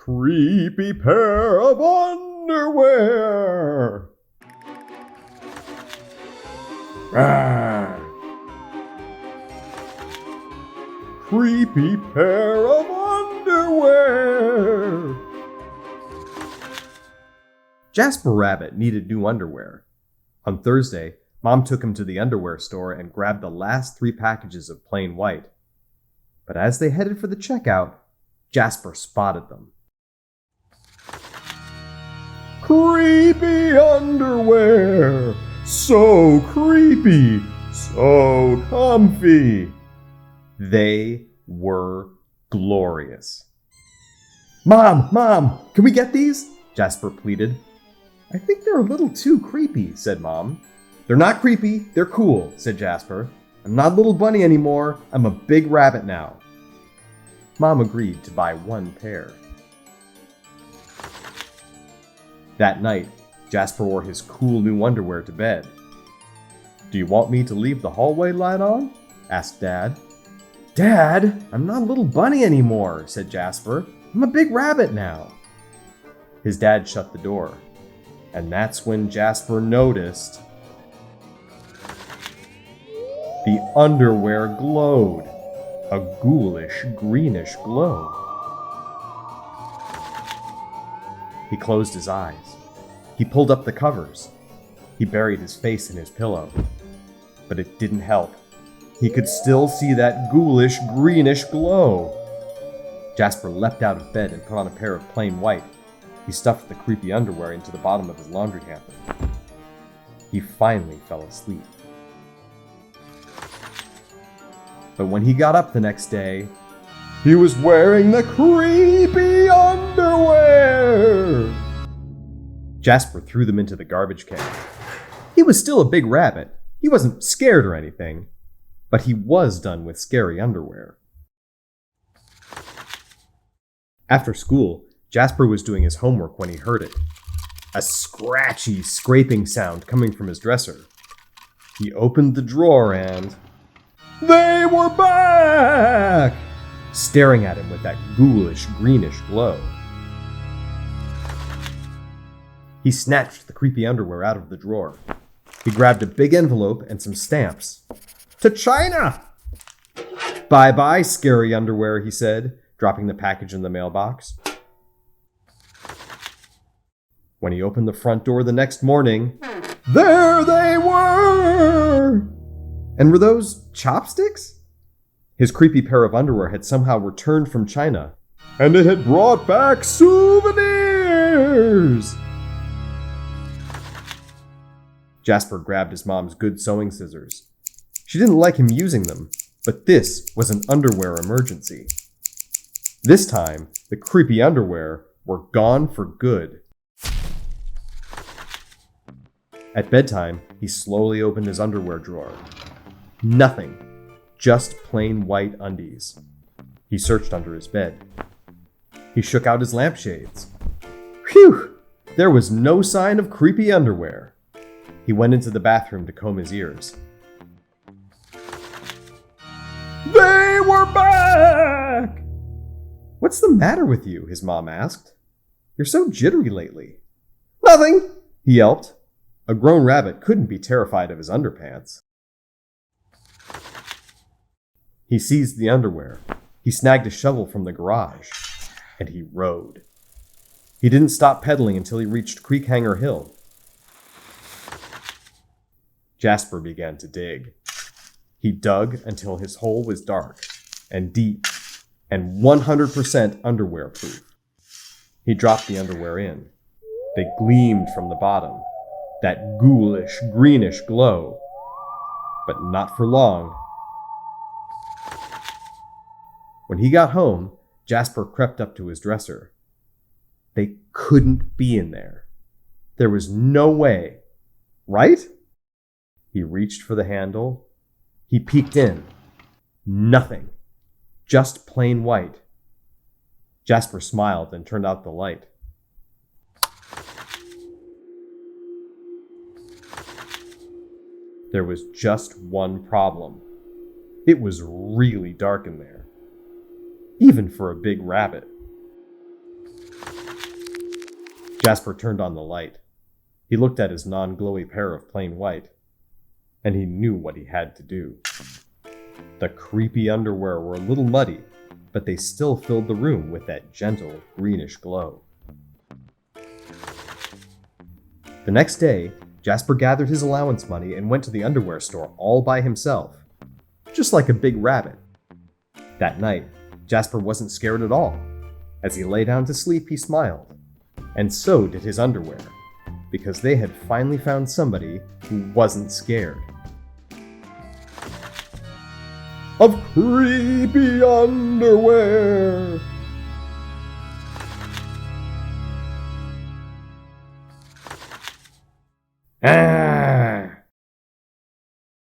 creepy pair of underwear. Rawr. Creepy pair of underwear. Jasper Rabbit needed new underwear. On Thursday, Mom took him to the underwear store and grabbed the last 3 packages of plain white. But as they headed for the checkout, Jasper spotted them. Creepy underwear! So creepy! So comfy! They were glorious. Mom, can we get these? Jasper pleaded. I think they're a little too creepy, said Mom. They're not creepy, they're cool, said Jasper. I'm not a little bunny anymore, I'm a big rabbit now. Mom agreed to buy 1 pair. That night, Jasper wore his cool new underwear to bed. Do you want me to leave the hallway light on? Asked Dad. Dad, I'm not a little bunny anymore, said Jasper. I'm a big rabbit now. His dad shut the door, and that's when Jasper noticed the underwear glowed, a ghoulish, greenish glow. He closed his eyes. He pulled up the covers. He buried his face in his pillow. But it didn't help. He could still see that ghoulish, greenish glow. Jasper leapt out of bed and put on a pair of plain white. He stuffed the creepy underwear into the bottom of his laundry hamper. He finally fell asleep. But when he got up the next day, he was wearing the creepy underwear! Jasper threw them into the garbage can. He was still a big rabbit. He wasn't scared or anything, but he was done with scary underwear. After school, Jasper was doing his homework when he heard it. A scratchy, scraping sound coming from his dresser. He opened the drawer and they were back! Staring at him with that ghoulish, greenish glow. He snatched the creepy underwear out of the drawer. He grabbed a big envelope and some stamps. To China! Bye-bye, scary underwear, he said, dropping the package in the mailbox. When he opened the front door the next morning, there they were! And were those chopsticks? His creepy pair of underwear had somehow returned from China, and it had brought back souvenirs! Jasper grabbed his mom's good sewing scissors. She didn't like him using them, but this was an underwear emergency. This time, the creepy underwear were gone for good. At bedtime, he slowly opened his underwear drawer. Nothing. Just plain white undies. He searched under his bed. He shook out his lampshades. Phew! There was no sign of creepy underwear. He went into the bathroom to comb his ears. They were back! What's the matter with you? His mom asked. You're so jittery lately. Nothing, he yelped. A grown rabbit couldn't be terrified of his underpants. He seized the underwear. He snagged a shovel from the garage, and he rode. He didn't stop pedaling until he reached Creek Hanger Hill. Jasper began to dig. He dug until his hole was dark and deep and 100% underwear proof. He dropped the underwear in. They gleamed from the bottom, that ghoulish, greenish glow. But not for long. When he got home, Jasper crept up to his dresser. They couldn't be in there. There was no way. Right? He reached for the handle. He peeked in. Nothing. Just plain white. Jasper smiled and turned out the light. There was just one problem. It was really dark in there. Even for a big rabbit. Jasper turned on the light. He looked at his non-glowy pair of plain white, and he knew what he had to do. The creepy underwear were a little muddy, but they still filled the room with that gentle, greenish glow. The next day, Jasper gathered his allowance money and went to the underwear store all by himself, just like a big rabbit. That night, Jasper wasn't scared at all. As he lay down to sleep, he smiled. And so did his underwear, because they had finally found somebody who wasn't scared. Of creepy underwear! Ah!